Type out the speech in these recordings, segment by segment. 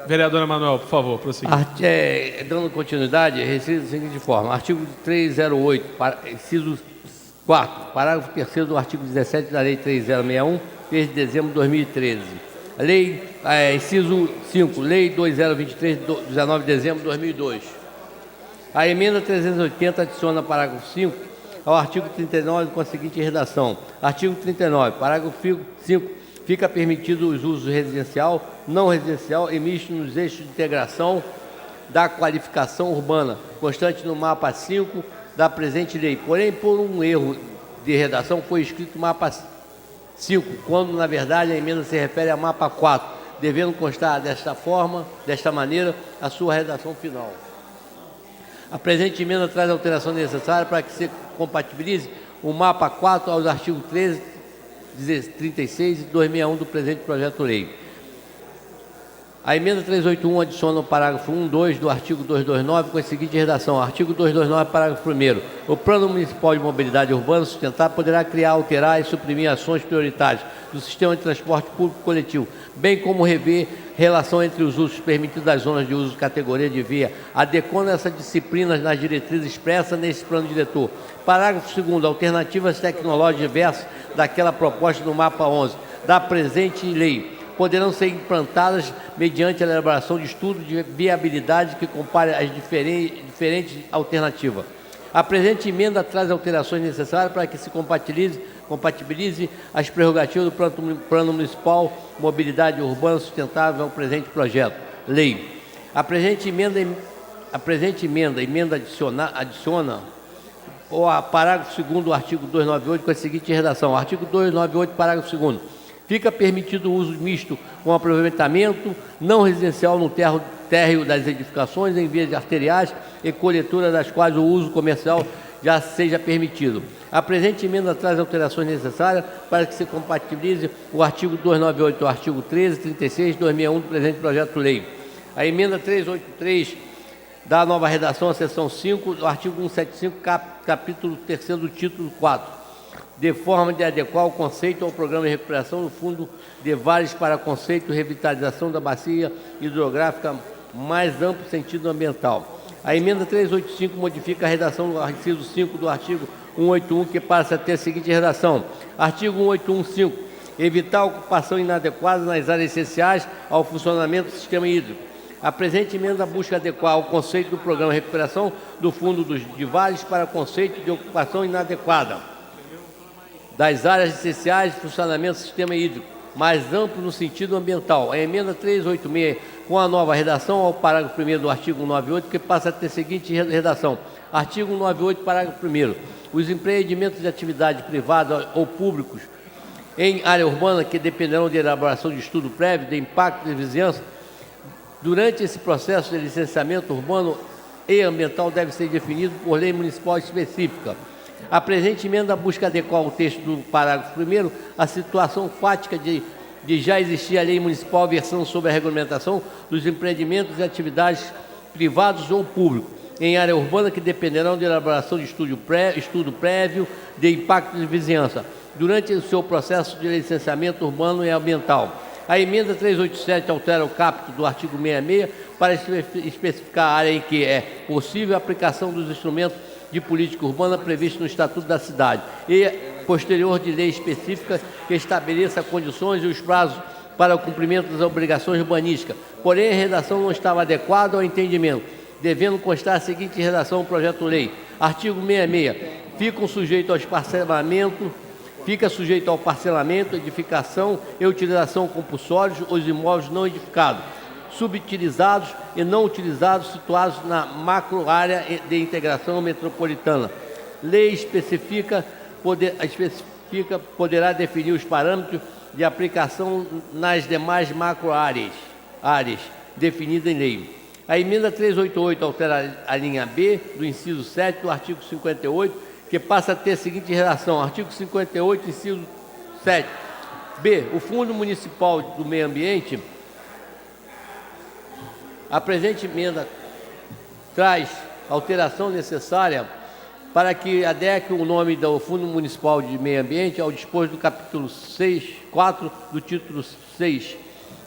Vereadora Manuel, por favor, prossiga. Dando continuidade, recebe da seguinte forma: artigo 308, inciso 4º, parágrafo 3º do artigo 17 da Lei 3061, 3 de dezembro de 2013. Inciso 5, Lei 2023, 19 de dezembro de 2002. A emenda 380 adiciona parágrafo 5 ao artigo 39 com a seguinte redação: artigo 39, parágrafo 5, fica permitido os usos residencial, não residencial e misto nos eixos de integração da qualificação urbana, constante no mapa 5 da presente lei. Porém, por um erro de redação, foi escrito mapa 5, quando, na verdade, a emenda se refere a mapa 4, devendo constar desta maneira, a sua redação final. A presente emenda traz a alteração necessária para que se compatibilize o mapa 4 aos artigos 13, 36 e 261 do presente projeto-lei. A emenda 381 adiciona o parágrafo 1, 2 do artigo 229 com a seguinte redação: artigo 229, parágrafo 1º. O Plano Municipal de Mobilidade Urbana Sustentável poderá criar, alterar e suprimir ações prioritárias do sistema de transporte público coletivo, bem como rever relação entre os usos permitidos das zonas de uso categoria de via, adequando essas disciplinas nas diretrizes expressas nesse plano diretor. Parágrafo 2º. Alternativas tecnológicas diversas daquela proposta no mapa 11 da presente lei poderão ser implantadas mediante a elaboração de estudo de viabilidade que compare as diferentes alternativas. A presente emenda traz alterações necessárias para que se compatibilize as prerrogativas do Plano Municipal Mobilidade Urbana Sustentável ao presente projeto-lei. A presente emenda adiciona o parágrafo 2º do artigo 298 com a seguinte redação: artigo 298, parágrafo 2º. Fica permitido o uso misto com aproveitamento não residencial no térreo das edificações, em vias arteriais e coletora das quais o uso comercial já seja permitido. A presente emenda traz alterações necessárias para que se compatibilize o artigo 298 ao artigo 13, 36 e 261 do presente projeto-lei. A emenda 383 dá nova redação à seção 5 do artigo 175, capítulo 3º do título 4. De forma de adequar o conceito ao programa de recuperação do Fundo de Vales para conceito de revitalização da bacia hidrográfica mais amplo sentido ambiental. A emenda 385 modifica a redação do inciso 5 do artigo 181, que passa a ter a seguinte redação: artigo 1815, evitar a ocupação inadequada nas áreas essenciais ao funcionamento do sistema hídrico. A presente emenda busca adequar o conceito do programa de recuperação do Fundo de Vales para conceito de ocupação inadequada das áreas essenciais de funcionamento do sistema hídrico, mais amplo no sentido ambiental. A emenda 386, com a nova redação ao parágrafo 1º do artigo 198, que passa a ter a seguinte redação: artigo 198, parágrafo 1º. Os empreendimentos de atividade privada ou públicos em área urbana que dependerão de elaboração de estudo prévio de impacto de vizinhança, durante esse processo de licenciamento urbano e ambiental, deve ser definido por lei municipal específica. A presente emenda busca adequar o texto do parágrafo 1º à situação fática de já existir a lei municipal versando sobre a regulamentação dos empreendimentos e atividades privados ou públicos em área urbana que dependerão de elaboração de estudo prévio de impacto de vizinhança durante o seu processo de licenciamento urbano e ambiental. A emenda 387 altera o caput do artigo 66 para especificar a área em que é possível a aplicação dos instrumentos de política urbana previsto no Estatuto da Cidade e posterior de lei específica que estabeleça condições e os prazos para o cumprimento das obrigações urbanísticas. Porém, a redação não estava adequada ao entendimento, devendo constar a seguinte redação do projeto-lei: artigo 66. Fica sujeito ao parcelamento, edificação e utilização compulsórios os imóveis não edificados, subutilizados e não utilizados situados na macro-área de integração metropolitana. Lei específica poderá definir os parâmetros de aplicação nas demais macro-áreas definidas em lei. A emenda 388 altera a linha B do inciso 7 do artigo 58, que passa a ter a seguinte redação: artigo 58, inciso 7. B. O Fundo Municipal do Meio Ambiente. A presente emenda traz alteração necessária para que adeque o nome do Fundo Municipal de Meio Ambiente ao disposto do capítulo 4 do título 6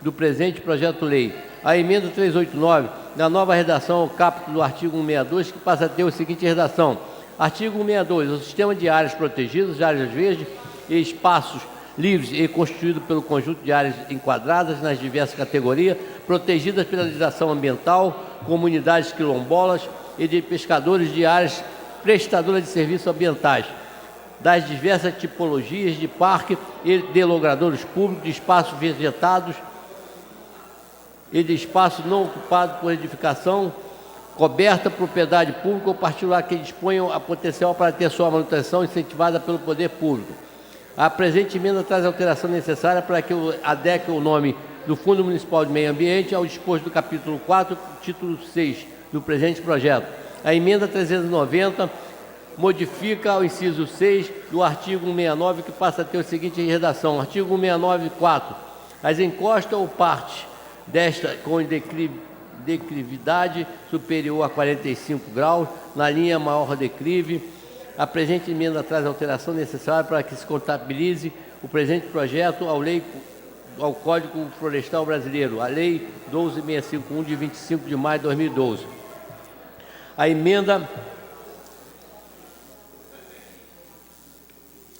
do presente projeto-lei. A emenda 389, na nova redação ao caput do artigo 162, que passa a ter a seguinte redação. Artigo 162. O sistema de áreas protegidas, áreas verdes e espaços livres e constituído pelo conjunto de áreas enquadradas nas diversas categorias, protegidas pela legislação ambiental, comunidades quilombolas e de pescadores de áreas prestadoras de serviços ambientais, das diversas tipologias de parque e de logradouros públicos, de espaços vegetados e de espaços não ocupados por edificação, coberta, propriedade pública ou particular que disponham a potencial para ter sua manutenção incentivada pelo poder público. A presente emenda traz a alteração necessária para que adeque o nome do Fundo Municipal de Meio Ambiente ao disposto do capítulo 4, título 6 do presente projeto. A emenda 390 modifica o inciso 6 do artigo 169, que passa a ter a seguinte redação. Artigo 169.4. As encostas ou partes desta com declividade superior a 45 graus, na linha maior declive. A presente emenda traz a alteração necessária para que se contabilize o presente projeto ao Código Florestal Brasileiro, a Lei 12.651, de 25 de maio de 2012. A emenda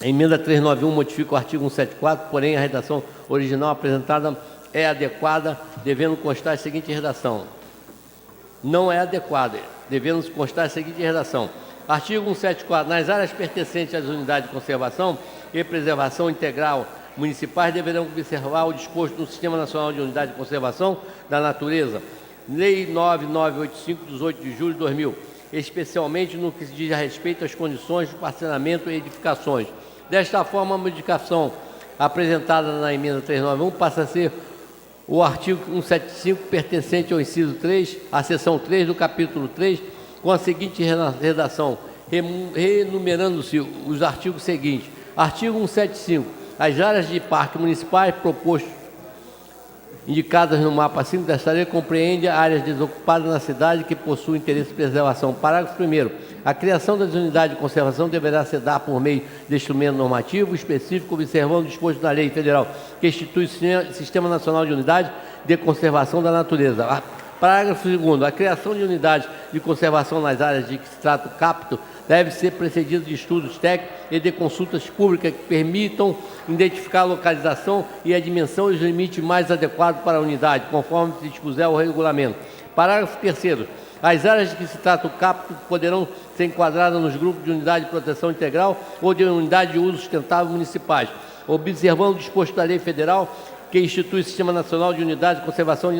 391 modifica o artigo 174, porém a redação original apresentada é adequada, devendo constar a seguinte redação. Não é adequada, devendo constar a seguinte redação. Artigo 174. Nas áreas pertencentes às unidades de conservação e preservação integral municipais deverão observar o disposto no Sistema Nacional de Unidade de Conservação da Natureza, Lei 9985, 18 de julho de 2000, especialmente no que se diz a respeito às condições de parcelamento e edificações. Desta forma, a modificação apresentada na emenda 391 passa a ser o artigo 175, pertencente ao inciso 3, à seção 3 do capítulo 3, com a seguinte redação, renumerando-se os artigos seguintes. Artigo 175. As áreas de parque municipais propostas indicadas no mapa 5 desta lei compreendem áreas desocupadas na cidade que possuem interesse de preservação. Parágrafo 1º. A criação das unidades de conservação deverá ser dada por meio de instrumento normativo específico, observando o disposto na lei federal que institui o Sistema Nacional de Unidade de Conservação da Natureza. Parágrafo 2º. A criação de unidades de conservação nas áreas de que se trata o capto deve ser precedida de estudos técnicos e de consultas públicas que permitam identificar a localização e a dimensão e os limites mais adequados para a unidade, conforme se dispuser o regulamento. Parágrafo 3º. As áreas de que se trata o capto poderão ser enquadradas nos grupos de unidade de proteção integral ou de unidade de uso sustentável municipais, observando o disposto da lei federal que institui o Sistema Nacional de Unidade de Conservação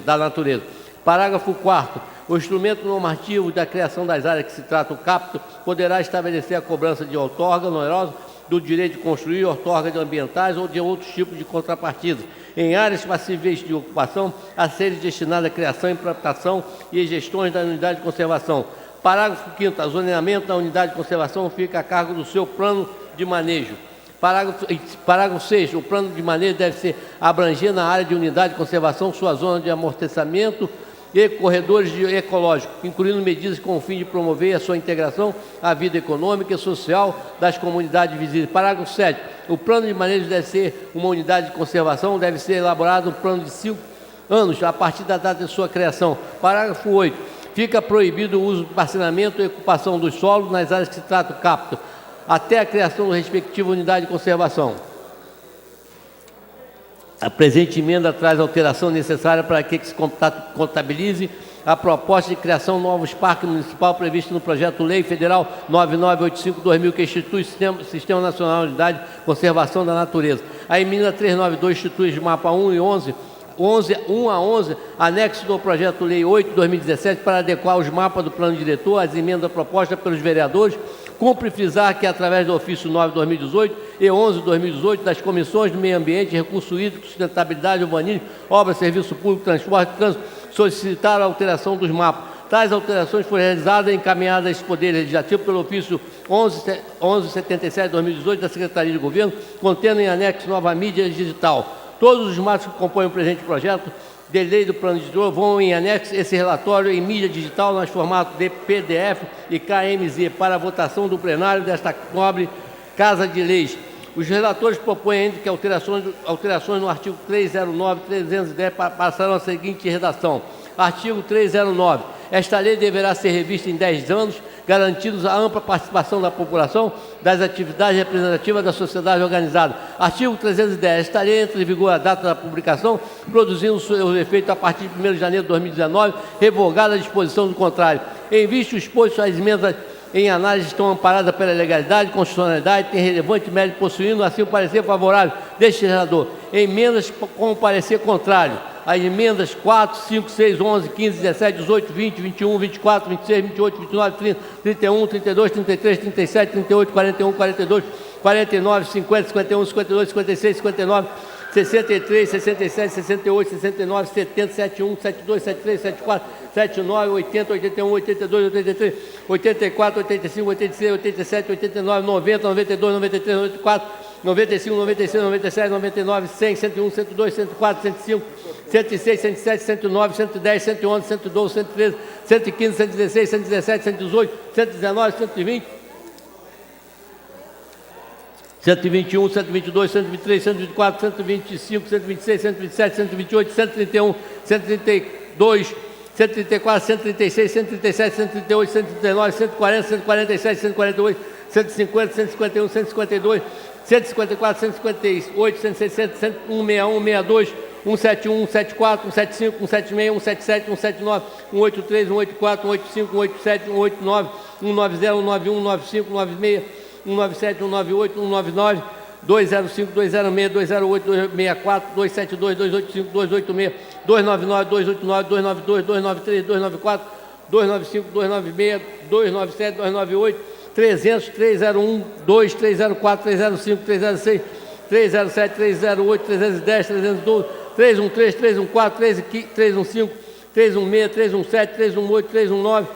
da Natureza. Parágrafo 4º. O instrumento normativo da criação das áreas que se trata o capto poderá estabelecer a cobrança de outorga onerosa do direito de construir, outorgas ambientais ou de outros tipos de contrapartidas em áreas passíveis de ocupação a serem destinadas à criação, implantação e gestões da unidade de conservação. Parágrafo 5º. O zoneamento da unidade de conservação fica a cargo do seu plano de manejo. Parágrafo 6º. O plano de manejo deve ser abranger na área de unidade de conservação sua zona de amortecimento e corredores ecológicos, incluindo medidas com o fim de promover a sua integração à vida econômica e social das comunidades vizinhas. Parágrafo 7º. O plano de manejo deve ser uma unidade de conservação, deve ser elaborado um plano de 5 anos a partir da data de sua criação. Parágrafo 8º. Fica proibido o uso, parcelamento e ocupação dos solos nas áreas que se trata o capto, até a criação da respectiva unidade de conservação. A presente emenda traz a alteração necessária para que se contabilize a proposta de criação de novos parques municipais previsto no projeto Lei Federal 9985/2000, que institui o Sistema Nacional de Unidade de Conservação da Natureza. A emenda 392 institui os mapas 1 e 11, 1 a 11, anexo do projeto Lei 8/2017, para adequar os mapas do plano diretor às emendas propostas pelos vereadores. Cumpre frisar que, através do ofício 9/2018 e 11/2018 das comissões do Meio Ambiente, Recursos Hídricos, Sustentabilidade, Urbanismo, Obras, Serviço Público, Transporte e Trânsito, solicitaram a alteração dos mapas. Tais alterações foram realizadas e encaminhadas a esse Poder Legislativo pelo ofício 1177/2018 da Secretaria de Governo, contendo em anexo nova mídia digital. Todos os mapas que compõem o presente projeto de lei do plano diretor vão em anexo esse relatório em mídia digital nos formatos de PDF e KMZ para a votação do plenário desta nobre Casa de Leis. Os relatores propõem ainda que alterações no artigo 309 e 310 passarão a seguinte redação. Artigo 309. Esta lei deverá ser revista em 10 anos, garantindo a ampla participação da população das atividades representativas da sociedade organizada. Artigo 310. Esta lei entra em vigor a data da publicação, produzindo seus efeitos a partir de 1º de janeiro de 2019, revogada a disposição do contrário. Em vista do exposto, as emendas em análise estão amparadas pela legalidade, constitucionalidade, tem relevante mérito possuindo, assim, o parecer favorável deste legislador. Emendas com parecer contrário. As emendas 4, 5, 6, 11, 15, 17, 18, 20, 21, 24, 26, 28, 29, 30, 31, 32, 33, 37, 38, 41, 42, 49, 50, 51, 52, 56, 59, 63, 67, 68, 69, 70, 71, 72, 73, 74, 79, 80, 81, 82, 83, 84, 85, 86, 87, 89, 90, 92, 93, 94, 95, 96, 97, 99, 100, 101, 102, 104, 105, 106, 107, 109, 110, 111, 112, 113, 115, 116, 117, 118, 119, 120, 121, 122, 123, 124, 125, 126, 127, 128, 131, 132, 134, 136, 137, 138, 139, 140, 147, 148, 150, 151, 152, 154, 158, 160, 161, 162, 171, 174, 175, 176, 177, 179, 183, 184, 185, 187, 189, 190, 191, 195, 196, 197, 198, 199, 205, 206, 208, 264, 272, 285, 286, 299, 289, 292, 293, 294, 295, 296, 297, 298, 300, 301, 2, 304, 305, 306, 307, 308, 310, 312, 313, 314, 315, 316, 317, 318, 319,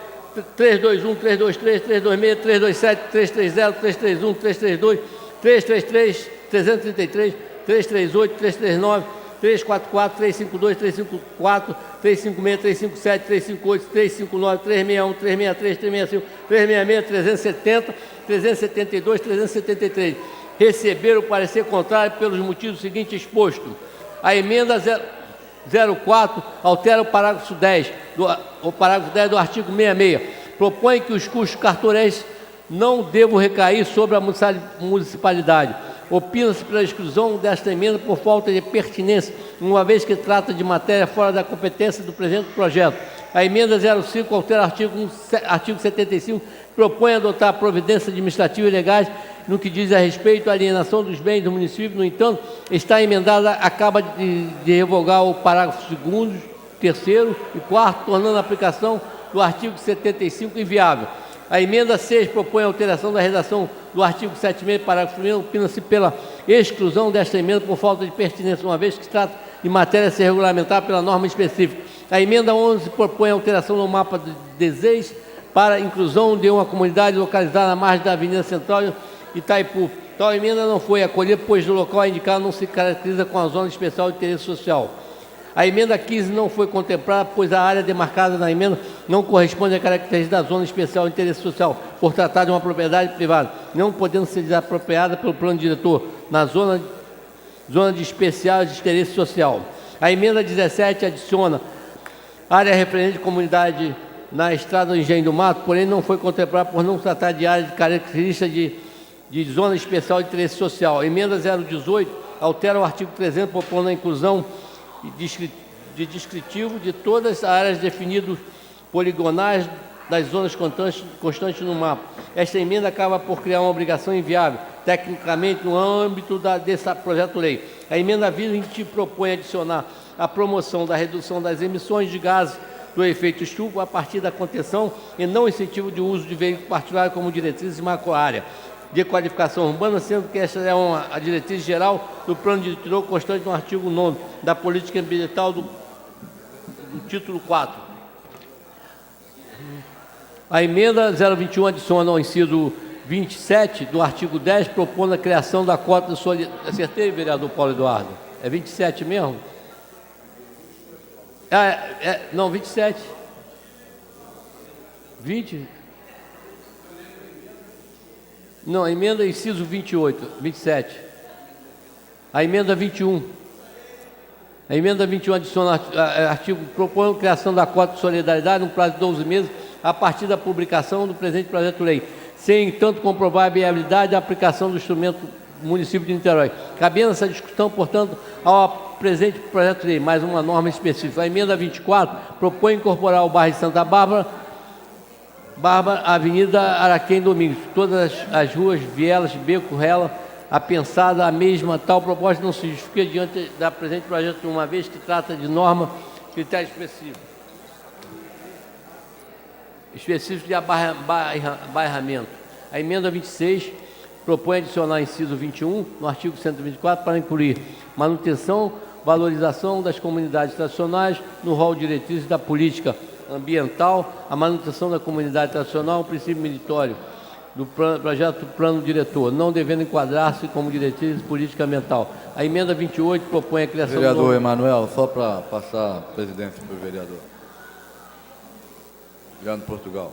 321, 323, 326, 327, 330, 331, 332, 333, 333, 338, 339, 344, 352, 354, 356, 357, 358, 359, 361, 363, 365, 366, 370, 372, 373. Receber o parecer contrário pelos motivos seguintes expostos. A emenda 04 altera o parágrafo 10 do artigo 66. Propõe que os custos cartoréis não devam recair sobre a municipalidade. Opina-se pela exclusão desta emenda por falta de pertinência, uma vez que trata de matéria fora da competência do presente projeto. A emenda 05 altera o artigo 75, propõe adotar providências administrativas e legais no que diz a respeito à alienação dos bens do município. No entanto, está emendada, acaba de revogar o parágrafo 2º, 3º e 4º, tornando a aplicação do artigo 75 inviável. A emenda 6 propõe a alteração da redação do artigo 76, parágrafo 1º, opina-se pela exclusão desta emenda por falta de pertinência, uma vez que se trata de matéria a ser regulamentada pela norma específica. A emenda 11 propõe a alteração no mapa de desejos para a inclusão de uma comunidade localizada na margem da Avenida Central Itaipu. Tal emenda não foi acolhida, pois o local indicado não se caracteriza com a zona especial de interesse social. A emenda 15 não foi contemplada, pois a área demarcada na emenda não corresponde à característica da zona especial de interesse social, por tratar de uma propriedade privada, não podendo ser desapropriada pelo plano diretor na zona de especial de interesse social. A emenda 17 adiciona área referente de comunidade na estrada do Engenho do Mato, porém não foi contemplada por não tratar de área de característica de zona especial de interesse social. A emenda 018 altera o artigo 300, propondo a inclusão de descritivo de todas as áreas definidas poligonais das zonas constantes no mapa. Esta emenda acaba por criar uma obrigação inviável, tecnicamente, no âmbito desse projeto-lei. A emenda 20 propõe adicionar a promoção da redução das emissões de gases do efeito estufa a partir da contenção e não incentivo de uso de veículos particulares como diretriz de macroárea de qualificação urbana, sendo que esta é a diretriz geral do plano diretor constante no artigo 9º da política ambiental do título 4. A emenda 021 adiciona ao inciso 27 do artigo 10, propondo a criação da cota de solidariedade. Acertei, vereador Paulo Eduardo? É 27 mesmo? Não, 27. 20? Não, a emenda inciso 28, 27. A emenda 21. A emenda 21 adiciona artigo propõe a criação da cota de solidariedade no prazo de 12 meses a partir da publicação do presente projeto de lei, sem, entanto, comprovar a viabilidade da aplicação do instrumento no município de Niterói. Cabendo essa discussão, portanto, ao presente projeto de lei, mais uma norma específica. A emenda 24 propõe incorporar o bairro de Santa Bárbara, Avenida Araquém Domingos, todas as ruas, vielas, beco, rela, apensada a mesma. Tal proposta não se justifica diante da presente projeto, uma vez que trata de norma, critério específico de abairramento. A emenda 26 propõe adicionar inciso 21 no artigo 124 para incluir manutenção, valorização das comunidades tradicionais no rol de diretrizes da política ambiental, a manutenção da comunidade tradicional, um princípio meritório do projeto plano diretor, não devendo enquadrar-se como diretriz de política ambiental. A emenda 28 propõe a criação Vereador Emanuel, só para passar a presidência para o vereador. Leandro Portugal.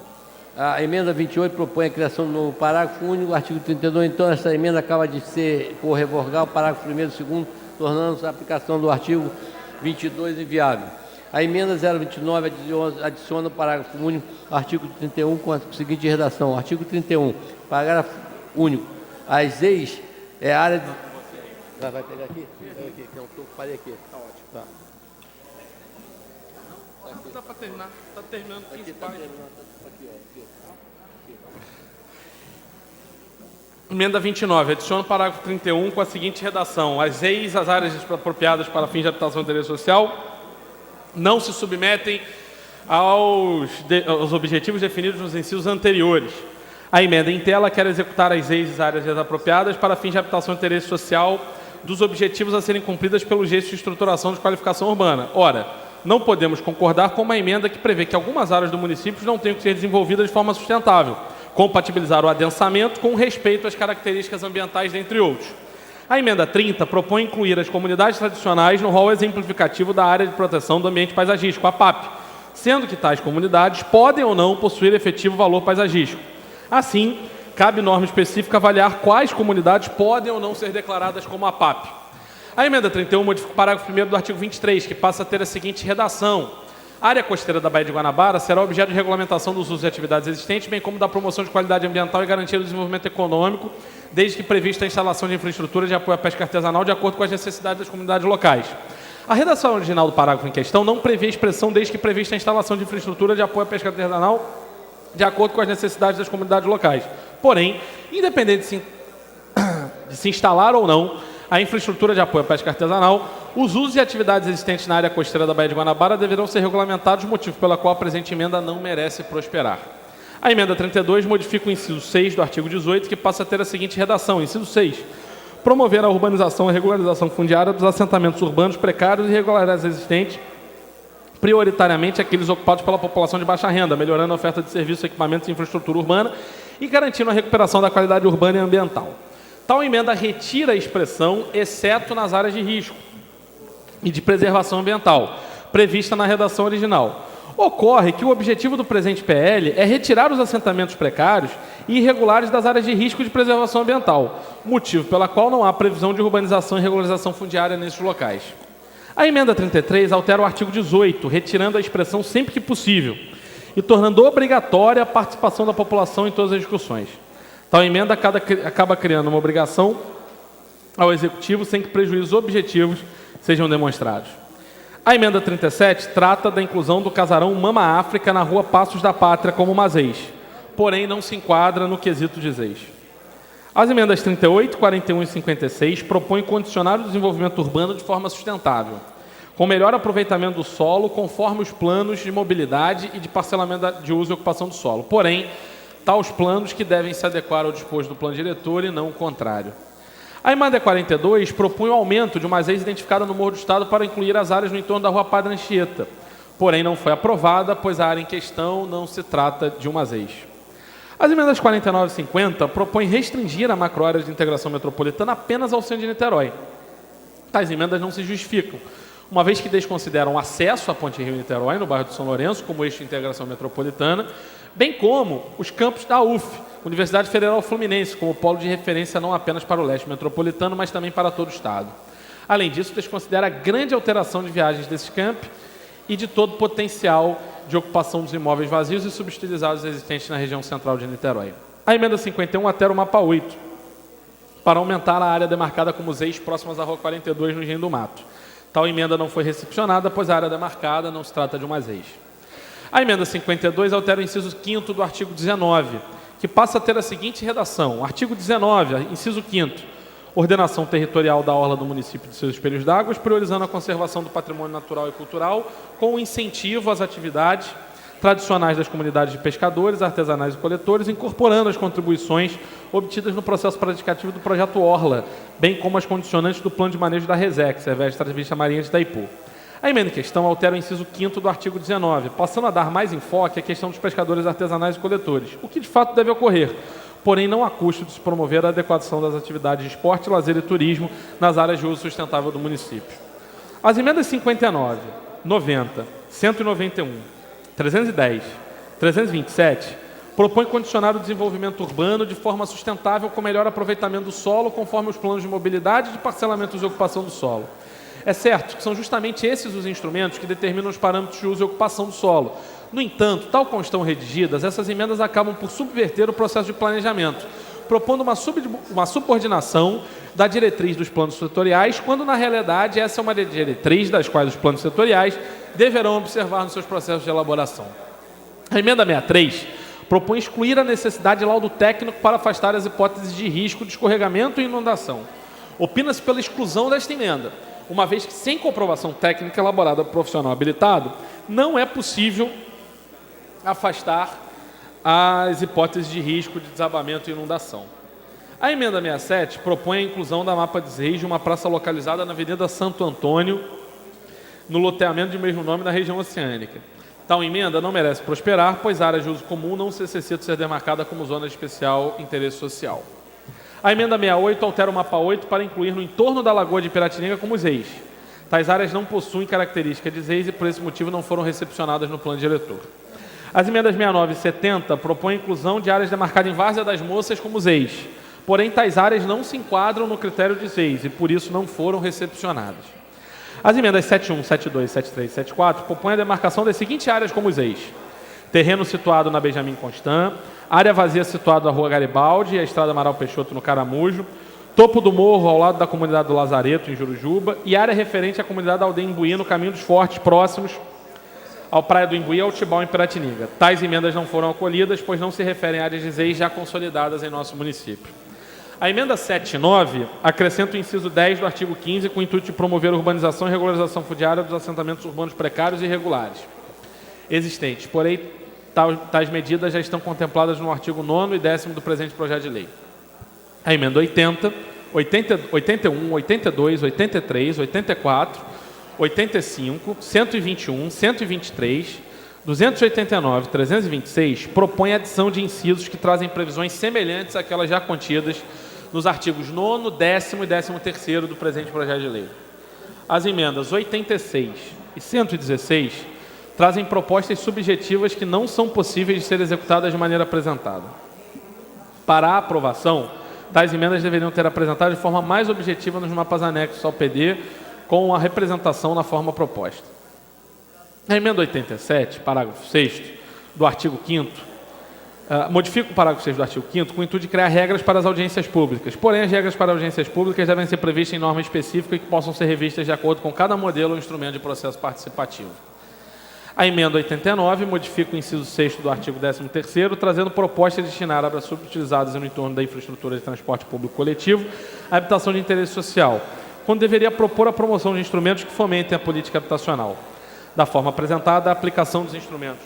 A emenda 28 propõe a criação do novo parágrafo único, artigo 32. Então, essa emenda acaba de ser, por revogar o parágrafo 1º e 2º, tornando-se a aplicação do artigo 22 inviável. A emenda 029 adiciona o parágrafo único, artigo 31, com a seguinte redação. Artigo 31, parágrafo único. As ex é área de... Vai pegar aqui? Pega aqui, que é um pouco, parei aqui. Está ótimo. Tá. Dá para terminar. Está terminando 15 páginas. Emenda 29. Adiciona o parágrafo 31 com a seguinte redação. As áreas apropriadas para fins de habitação de interesse social não se submetem aos objetivos definidos nos incisos anteriores. A emenda em tela quer executar as áreas apropriadas para fins de habitação de interesse social dos objetivos a serem cumpridas pelo gesto de estruturação de qualificação urbana. Ora, não podemos concordar com uma emenda que prevê que algumas áreas do município não tenham que ser desenvolvidas de forma sustentável, compatibilizar o adensamento com respeito às características ambientais, dentre outros. A emenda 30 propõe incluir as comunidades tradicionais no rol exemplificativo da área de proteção do ambiente paisagístico, a PAP, sendo que tais comunidades podem ou não possuir efetivo valor paisagístico. Assim, cabe norma específica avaliar quais comunidades podem ou não ser declaradas como a PAP. A emenda 31 modifica o parágrafo 1º do artigo 23, que passa a ter a seguinte redação. A área costeira da Baía de Guanabara será objeto de regulamentação dos usos e atividades existentes, bem como da promoção de qualidade ambiental e garantia do desenvolvimento econômico, desde que prevista a instalação de infraestrutura de apoio à pesca artesanal de acordo com as necessidades das comunidades locais. A redação original do parágrafo em questão não prevê a expressão desde que prevista a instalação de infraestrutura de apoio à pesca artesanal de acordo com as necessidades das comunidades locais. Porém, independente de se instalar ou não a infraestrutura de apoio à pesca artesanal, os usos e atividades existentes na área costeira da Baía de Guanabara deverão ser regulamentados, motivo pelo qual a presente emenda não merece prosperar. A emenda 32 modifica o inciso 6 do artigo 18, que passa a ter a seguinte redação. Inciso 6. Promover a urbanização e regularização fundiária dos assentamentos urbanos precários e irregulares existentes, prioritariamente aqueles ocupados pela população de baixa renda, melhorando a oferta de serviços, equipamentos e infraestrutura urbana e garantindo a recuperação da qualidade urbana e ambiental. Tal emenda retira a expressão exceto nas áreas de risco e de preservação ambiental, prevista na redação original. Ocorre que o objetivo do presente PL é retirar os assentamentos precários e irregulares das áreas de risco de preservação ambiental, motivo pela qual não há previsão de urbanização e regularização fundiária nesses locais. A emenda 33 altera o artigo 18, retirando a expressão sempre que possível e tornando obrigatória a participação da população em todas as discussões. Tal emenda acaba criando uma obrigação ao Executivo sem que prejuízos objetivos sejam demonstrados. A emenda 37 trata da inclusão do casarão Mama África na rua Passos da Pátria como uma ZEIS, porém não se enquadra no quesito de ZEIS. As emendas 38, 41 e 56 propõem condicionar o desenvolvimento urbano de forma sustentável, com melhor aproveitamento do solo conforme os planos de mobilidade e de parcelamento de uso e ocupação do solo. Porém, tais planos que devem se adequar ao disposto do plano diretor e não o contrário. A emenda 42 propõe o aumento de uma ZEIS identificada no Morro do Estado para incluir as áreas no entorno da rua Padre Anchieta, porém não foi aprovada, pois a área em questão não se trata de uma ZEIS. As emendas 49 e 50 propõem restringir a macroárea de integração metropolitana apenas ao centro de Niterói. Tais emendas não se justificam, uma vez que desconsideram o acesso à Ponte Rio-Niterói, no bairro de São Lourenço, como eixo de integração metropolitana, bem como os campos da UF, Universidade Federal Fluminense, como polo de referência não apenas para o leste metropolitano, mas também para todo o Estado. Além disso, desconsidera a grande alteração de viagens desses campi e de todo o potencial de ocupação dos imóveis vazios e subutilizados existentes na região central de Niterói. A emenda 51 altera o mapa 8 para aumentar a área demarcada como ZEIs próximas à Rua 42 no Engenho do Mato. Tal emenda não foi recepcionada, pois a área demarcada não se trata de uma ZEIs. A emenda 52 altera o inciso 5º do artigo 19, que passa a ter a seguinte redação. Artigo 19, inciso 5º. Ordenação territorial da orla do município de seus espelhos d'água, priorizando a conservação do patrimônio natural e cultural, com o incentivo às atividades tradicionais das comunidades de pescadores, artesanais e coletores, incorporando as contribuições obtidas no processo praticativo do projeto Orla, bem como as condicionantes do plano de manejo da RESEC, Serveste Extrativista Marinha de Itaipu. A emenda em questão altera o inciso 5º do artigo 19, passando a dar mais enfoque à questão dos pescadores artesanais e coletores, o que de fato deve ocorrer, porém não a custo de se promover a adequação das atividades de esporte, lazer e turismo nas áreas de uso sustentável do município. As emendas 59, 90, 191, 310, 327 propõem condicionar o desenvolvimento urbano de forma sustentável com melhor aproveitamento do solo, conforme os planos de mobilidade e de parcelamento de ocupação do solo. É certo que são justamente esses os instrumentos que determinam os parâmetros de uso e ocupação do solo. No entanto, tal como estão redigidas, essas emendas acabam por subverter o processo de planejamento, propondo uma subordinação da diretriz dos planos setoriais, quando na realidade essa é uma diretriz das quais os planos setoriais deverão observar nos seus processos de elaboração. A emenda 63 propõe excluir a necessidade de laudo técnico para afastar as hipóteses de risco de escorregamento e inundação. Opina-se pela exclusão desta emenda, uma vez que sem comprovação técnica elaborada por profissional habilitado, não é possível afastar as hipóteses de risco de desabamento e inundação. A emenda 67 propõe a inclusão da mapa de ZEIs de uma praça localizada na Avenida Santo Antônio, no loteamento de mesmo nome na região oceânica. Tal emenda não merece prosperar, pois a área de uso comum não necessita ser demarcada como zona de especial interesse social. A emenda 68 altera o mapa 8 para incluir no entorno da Lagoa de Piratininga como ZEIs. Tais áreas não possuem característica de ZEIs e por esse motivo não foram recepcionadas no plano diretor. As emendas 69 e 70 propõem a inclusão de áreas demarcadas em Várzea das Moças como ZEIs. Porém, tais áreas não se enquadram no critério de ZEIs e por isso não foram recepcionadas. As emendas 71, 72, 73 e 74 propõem a demarcação das seguintes áreas como ZEIs. Terreno situado na Benjamin Constant, área vazia situada na Rua Garibaldi e a Estrada Amaral Peixoto no Caramujo, topo do morro ao lado da comunidade do Lazareto em Jurujuba e área referente à comunidade da Aldeia Imbuí no Caminho dos Fortes, próximos ao Praia do Imbuí e ao Tibau em Piratininga. Tais emendas não foram acolhidas, pois não se referem a áreas de ZEIs já consolidadas em nosso município. A emenda 79 acrescenta o inciso 10 do artigo 15 com o intuito de promover a urbanização e regularização fundiária dos assentamentos urbanos precários e irregulares existentes. Porém, tais medidas já estão contempladas no artigo 9º e 10º do presente projeto de lei. A emenda 80, 81, 82, 83, 84, 85, 121, 123, 289 e 326 propõem a adição de incisos que trazem previsões semelhantes àquelas já contidas nos artigos 9º, 10º e 13º do presente projeto de lei. As emendas 86 e 116 trazem propostas subjetivas que não são possíveis de ser executadas de maneira apresentada. Para a aprovação, tais emendas deveriam ter apresentado de forma mais objetiva nos mapas anexos ao PD, com a representação na forma proposta. A emenda 87, parágrafo 6º do artigo 5º, modifica o parágrafo 6 do artigo 5º com o intuito de criar regras para as audiências públicas. Porém, as regras para audiências públicas devem ser previstas em norma específica e que possam ser revistas de acordo com cada modelo ou instrumento de processo participativo. A emenda 89 modifica o inciso 6º do artigo 13º, trazendo propostas destinadas a subutilizadas no entorno da infraestrutura de transporte público coletivo, a habitação de interesse social, quando deveria propor a promoção de instrumentos que fomentem a política habitacional. Da forma apresentada, a aplicação dos instrumentos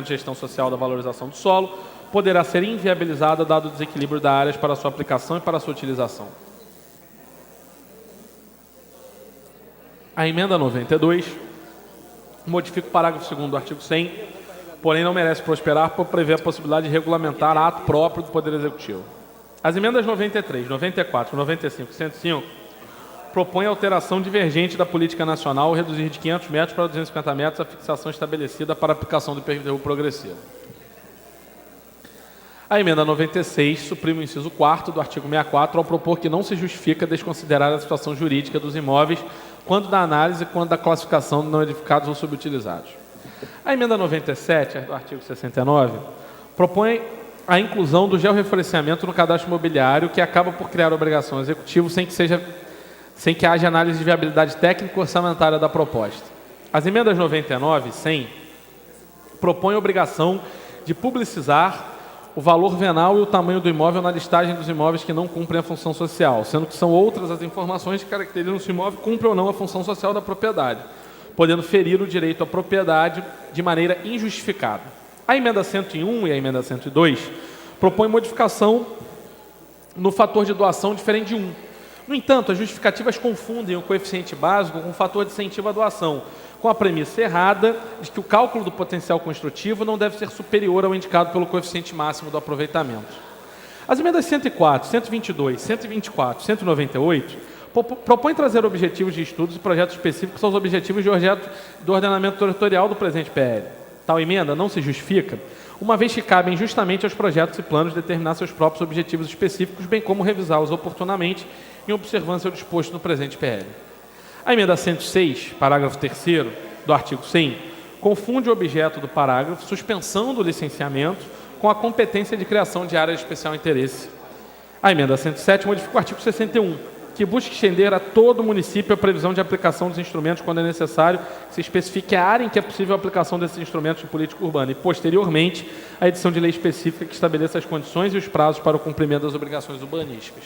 de gestão social da valorização do solo poderá ser inviabilizada dado o desequilíbrio da áreas para sua aplicação e para sua utilização. A emenda 92 modifica o parágrafo 2º do artigo 100, porém não merece prosperar por prever a possibilidade de regulamentar ato próprio do Poder Executivo. As emendas 93, 94, 95 e 105 propõem alteração divergente da política nacional, reduzir de 500 metros para 250 metros a fixação estabelecida para a aplicação do IPTU progressivo. A emenda 96 suprime o inciso 4º do artigo 64 ao propor que não se justifica desconsiderar a situação jurídica dos imóveis quando da análise e quando da classificação de não edificados ou subutilizados. A emenda 97, do artigo 69, propõe a inclusão do georreferenciamento no cadastro imobiliário, que acaba por criar obrigação ao executivo sem que haja análise de viabilidade técnica e orçamentária da proposta. As emendas 99 e 100 propõem a obrigação de publicizar o valor venal e o tamanho do imóvel na listagem dos imóveis que não cumprem a função social, sendo que são outras as informações que caracterizam se o imóvel cumpre ou não a função social da propriedade, podendo ferir o direito à propriedade de maneira injustificada. A emenda 101 e a emenda 102 propõem modificação no fator de doação diferente de 1. No entanto, as justificativas confundem o coeficiente básico com o fator de incentivo à doação, com a premissa errada de que o cálculo do potencial construtivo não deve ser superior ao indicado pelo coeficiente máximo do aproveitamento. As emendas 104, 122, 124 e 198 propõem trazer objetivos de estudos e projetos específicos aos objetivos de objeto do ordenamento territorial do presente PL. Tal emenda não se justifica, uma vez que cabem justamente aos projetos e planos determinar seus próprios objetivos específicos, bem como revisá-los oportunamente em observância ao disposto no presente PL. A emenda 106, parágrafo 3º do artigo 100, confunde o objeto do parágrafo, suspensão do licenciamento, com a competência de criação de área de especial interesse. A emenda 107 modifica o artigo 61, que busca estender a todo o município a previsão de aplicação dos instrumentos quando é necessário que se especifique a área em que é possível a aplicação desses instrumentos de política urbana e, posteriormente, a edição de lei específica que estabeleça as condições e os prazos para o cumprimento das obrigações urbanísticas.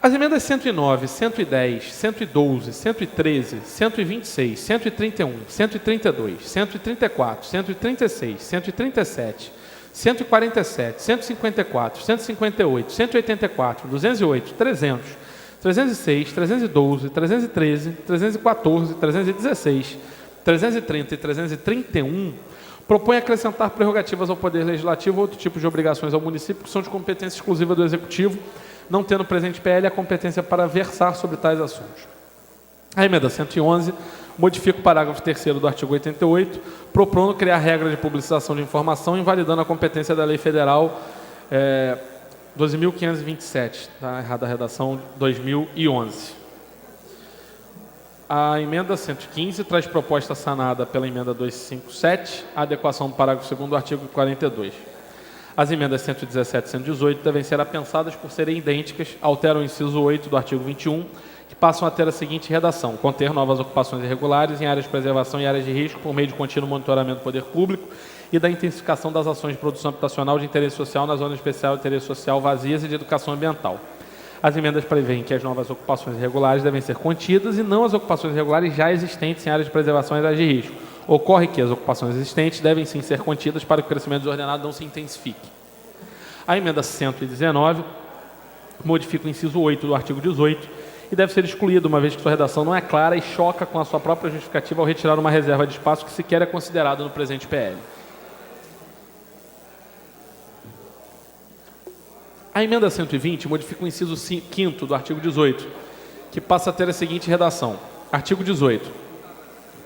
As emendas 109, 110, 112, 113, 126, 131, 132, 134, 136, 137, 147, 154, 158, 184, 208, 300, 306, 312, 313, 314, 316, 330 e 331 propõem acrescentar prerrogativas ao Poder Legislativo ou outro tipo de obrigações ao município que são de competência exclusiva do Executivo, não tendo presente PL a competência para versar sobre tais assuntos. A emenda 111 modifica o parágrafo 3º do artigo 88, propondo criar regra de publicização de informação, invalidando a competência da Lei Federal 12.527, está errada a redação, 2011. A emenda 115 traz proposta sanada pela emenda 257, a adequação do parágrafo 2º do artigo 42. As emendas 117 e 118 devem ser apensadas por serem idênticas, alteram o inciso 8 do artigo 21, que passam a ter a seguinte redação: conter novas ocupações irregulares em áreas de preservação e áreas de risco por meio de contínuo monitoramento do poder público e da intensificação das ações de produção habitacional de interesse social na zona especial de interesse social vazias e de educação ambiental. As emendas prevêem que as novas ocupações irregulares devem ser contidas e não as ocupações irregulares já existentes em áreas de preservação e áreas de risco. Ocorre que as ocupações existentes devem sim ser contidas para que o crescimento desordenado não se intensifique. A emenda 119 modifica o inciso 8 do artigo 18 e deve ser excluída, uma vez que sua redação não é clara e choca com a sua própria justificativa ao retirar uma reserva de espaço que sequer é considerada no presente PL. A emenda 120 modifica o inciso 5º do artigo 18, que passa a ter a seguinte redação: artigo 18.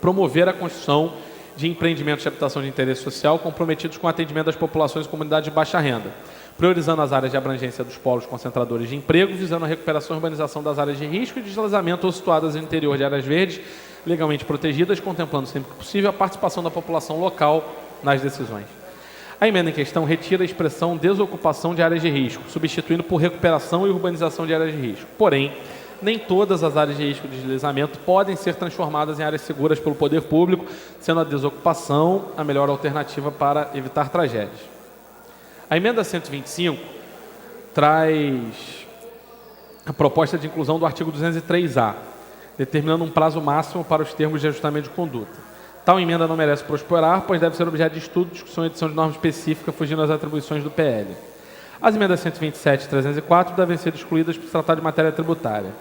Promover a construção de empreendimentos de habitação de interesse social comprometidos com o atendimento das populações e comunidades de baixa renda, priorizando as áreas de abrangência dos polos concentradores de emprego, visando a recuperação e urbanização das áreas de risco e deslizamento ou situadas no interior de áreas verdes legalmente protegidas, contemplando sempre que possível a participação da população local nas decisões. A emenda em questão retira a expressão desocupação de áreas de risco, substituindo por recuperação e urbanização de áreas de risco. Porém, nem todas as áreas de risco de deslizamento podem ser transformadas em áreas seguras pelo poder público, sendo a desocupação a melhor alternativa para evitar tragédias. A emenda 125 traz a proposta de inclusão do artigo 203-A, determinando um prazo máximo para os termos de ajustamento de conduta. Tal emenda não merece prosperar, pois deve ser objeto de estudo, discussão e edição de norma específica, fugindo às atribuições do PL. As emendas 127 e 304 devem ser excluídas por se tratar de matéria tributária.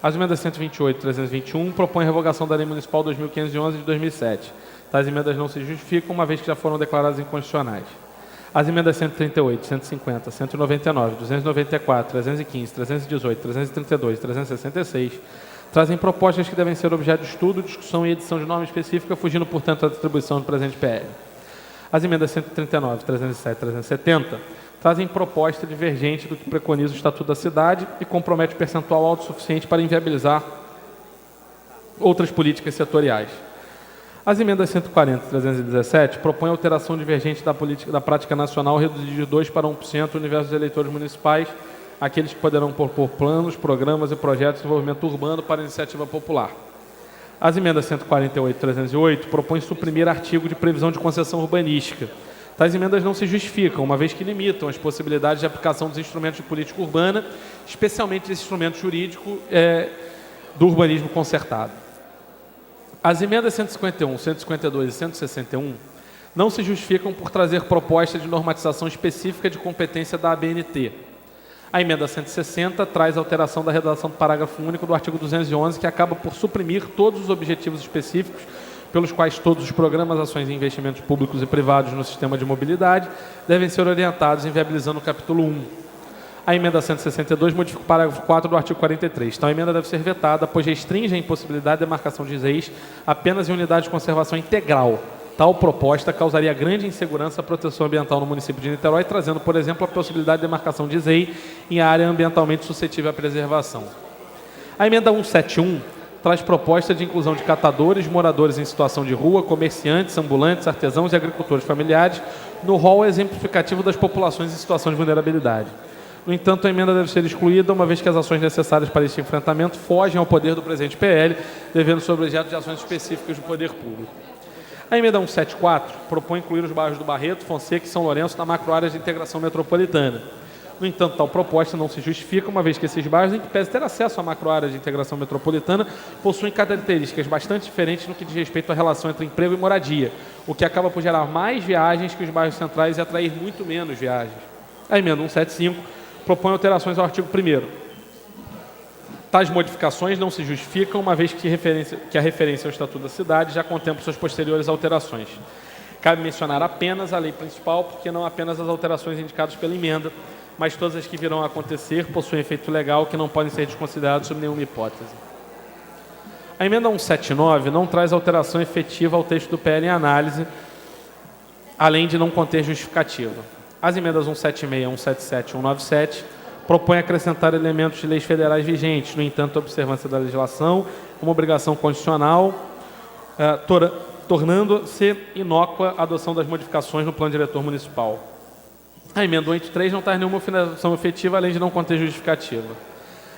As emendas 128 e 321 propõem a revogação da Lei Municipal 2.511 de 2007. Tais emendas não se justificam, uma vez que já foram declaradas inconstitucionais. As emendas 138, 150, 199, 294, 315, 318, 332 e 366 trazem propostas que devem ser objeto de estudo, discussão e edição de norma específica, fugindo, portanto, da distribuição do presente PL. As emendas 139, 307 e 370 trazem proposta divergente do que preconiza o Estatuto da Cidade e compromete percentual autossuficiente para inviabilizar outras políticas setoriais. As emendas 140 e 317 propõem alteração divergente da prática nacional, reduzindo de 2% para 1% o universo dos eleitores municipais, aqueles que poderão propor planos, programas e projetos de desenvolvimento urbano para iniciativa popular. As emendas 148 e 308 propõem suprimir artigo de previsão de concessão urbanística. Tais emendas não se justificam, uma vez que limitam as possibilidades de aplicação dos instrumentos de política urbana, especialmente desse instrumento jurídico do urbanismo concertado. As emendas 151, 152 e 161 não se justificam por trazer proposta de normatização específica de competência da ABNT. A emenda 160 traz alteração da redação do parágrafo único do artigo 211, que acaba por suprimir todos os objetivos específicos pelos quais todos os programas, ações e investimentos públicos e privados no sistema de mobilidade devem ser orientados, inviabilizando o capítulo 1. A emenda 162 modifica o parágrafo 4 do artigo 43. Tal emenda deve ser vetada, pois restringe a impossibilidade de demarcação de ZEIs apenas em unidade de conservação integral. Tal proposta causaria grande insegurança à proteção ambiental no município de Niterói, trazendo, por exemplo, a possibilidade de demarcação de ZEI em área ambientalmente suscetível à preservação. A emenda 171 traz proposta de inclusão de catadores, moradores em situação de rua, comerciantes, ambulantes, artesãos e agricultores familiares no rol exemplificativo das populações em situação de vulnerabilidade. No entanto, a emenda deve ser excluída, uma vez que as ações necessárias para este enfrentamento fogem ao poder do presente PL, devendo ser objeto de ações específicas do poder público. A emenda 174 propõe incluir os bairros do Barreto, Fonseca e São Lourenço na macroárea de integração metropolitana. No entanto, tal proposta não se justifica, uma vez que esses bairros, em que pese ter acesso à macroárea de integração metropolitana, possuem características bastante diferentes no que diz respeito à relação entre emprego e moradia, o que acaba por gerar mais viagens que os bairros centrais e atrair muito menos viagens. A emenda 175 propõe alterações ao artigo 1º. Tais modificações não se justificam, uma vez que a referência ao Estatuto da Cidade já contempla suas posteriores alterações. Cabe mencionar apenas a lei principal, porque não apenas as alterações indicadas pela emenda, mas todas as que virão a acontecer possuem efeito legal que não podem ser desconsiderados sob nenhuma hipótese. A emenda 179 não traz alteração efetiva ao texto do PL em análise, além de não conter justificativa. As emendas 176, 177 e 197 propõem acrescentar elementos de leis federais vigentes, no entanto, a observância da legislação uma obrigação constitucional, tornando-se inócua a adoção das modificações no plano diretor municipal. A emenda 183 não traz nenhuma finalização efetiva, além de não conter justificativa.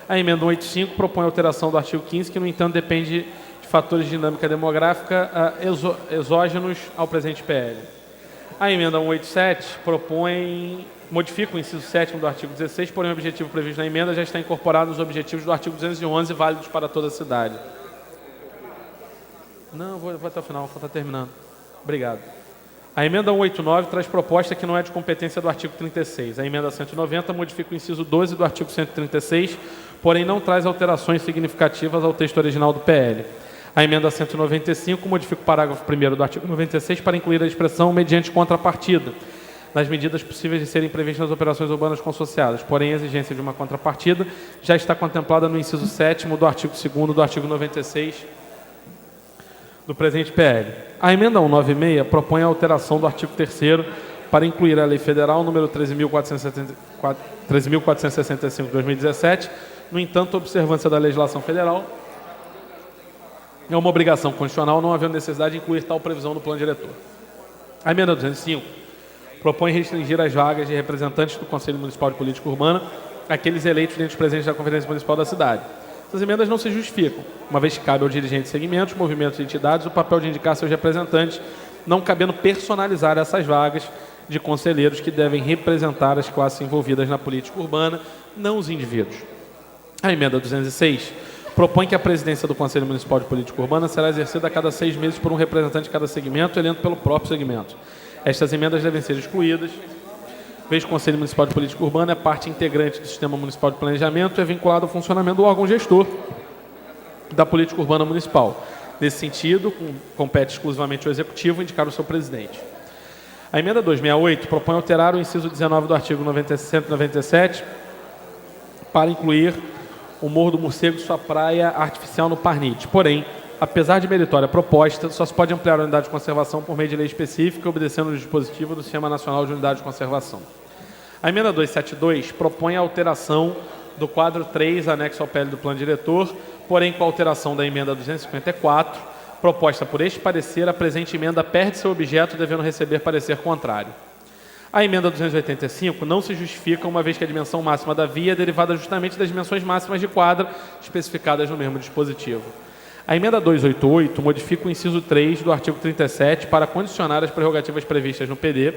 A emenda 185 propõe alteração do artigo 15, que, no entanto, depende de fatores de dinâmica demográfica exógenos ao presente PL. A emenda 187 modifica o inciso 7º do artigo 16, porém o objetivo previsto na emenda já está incorporado nos objetivos do artigo 211, válidos para toda a cidade. Não, vou até o final, vou estar terminando. Obrigado. A emenda 189 traz proposta que não é de competência do artigo 36. A emenda 190 modifica o inciso 12 do artigo 136, porém não traz alterações significativas ao texto original do PL. A emenda 195 modifica o parágrafo 1º do artigo 96 para incluir a expressão mediante contrapartida nas medidas possíveis de serem previstas nas operações urbanas consociadas. Porém, a exigência de uma contrapartida já está contemplada no inciso 7º do artigo 2º do artigo 96 do presente PL. A emenda 196 propõe a alteração do artigo 3º para incluir a Lei Federal número 13.465 de 2017. No entanto, a observância da legislação federal é uma obrigação constitucional, não havendo necessidade de incluir tal previsão no plano diretor. A emenda 205 propõe restringir as vagas de representantes do Conselho Municipal de Política Urbana àqueles eleitos dentre os presidentes da Conferência Municipal da cidade. Essas emendas não se justificam, uma vez que cabe ao dirigente de segmentos, movimentos e entidades o papel de indicar seus representantes, não cabendo personalizar essas vagas de conselheiros que devem representar as classes envolvidas na política urbana, não os indivíduos. A emenda 206 propõe que a presidência do Conselho Municipal de Política Urbana será exercida a cada 6 meses por um representante de cada segmento, eleito pelo próprio segmento. Estas emendas devem ser excluídas, vez que o Conselho Municipal de Política Urbana é parte integrante do Sistema Municipal de Planejamento e é vinculado ao funcionamento do órgão gestor da política urbana municipal. Nesse sentido, compete exclusivamente ao Executivo indicar o seu presidente. A emenda 268 propõe alterar o inciso 19 do artigo 197 para incluir o Morro do Morcego e sua praia artificial no Parnite. Porém, apesar de meritória proposta, só se pode ampliar a unidade de conservação por meio de lei específica, obedecendo ao dispositivo do Sistema Nacional de Unidade de Conservação. A emenda 272 propõe a alteração do quadro 3, anexo ao PL do Plano Diretor, porém com a alteração da emenda 254, proposta por este parecer, a presente emenda perde seu objeto, devendo receber parecer contrário. A emenda 285 não se justifica, uma vez que a dimensão máxima da via é derivada justamente das dimensões máximas de quadra especificadas no mesmo dispositivo. A emenda 288 modifica o inciso 3 do artigo 37 para condicionar as prerrogativas previstas no PD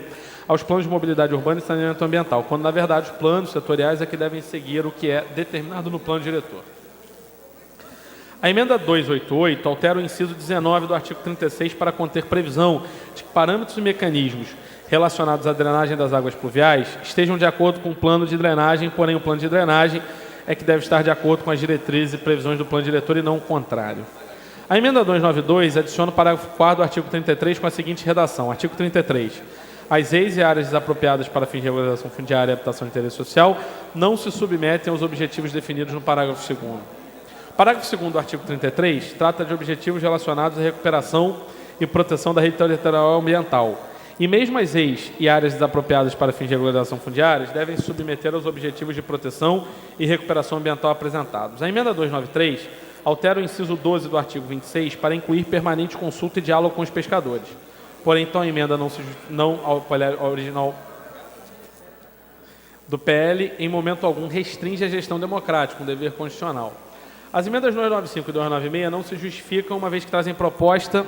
aos planos de mobilidade urbana e saneamento ambiental, quando, na verdade, os planos setoriais é que devem seguir o que é determinado no plano diretor. A emenda 288 altera o inciso 19 do artigo 36 para conter previsão de que parâmetros e mecanismos relacionados à drenagem das águas pluviais estejam de acordo com o plano de drenagem, porém o plano de drenagem é que deve estar de acordo com as diretrizes e previsões do plano diretor e não o contrário. A emenda 292 adiciona o parágrafo 4º do artigo 33 com a seguinte redação. Artigo 33. As EIs e áreas desapropriadas para fins de regularização fundiária e habitação de interesse social não se submetem aos objetivos definidos no parágrafo 2º. O parágrafo 2º do artigo 33 trata de objetivos relacionados à recuperação e proteção da rede territorial ambiental. E mesmo as EIs e áreas desapropriadas para fins de regularização fundiárias devem se submeter aos objetivos de proteção e recuperação ambiental apresentados. A emenda 293 altera o inciso 12 do artigo 26 para incluir permanente consulta e diálogo com os pescadores. Porém, então, a emenda não ao original do PL, em momento algum, restringe a gestão democrática, um dever constitucional. As emendas 295 e 296 não se justificam, uma vez que trazem proposta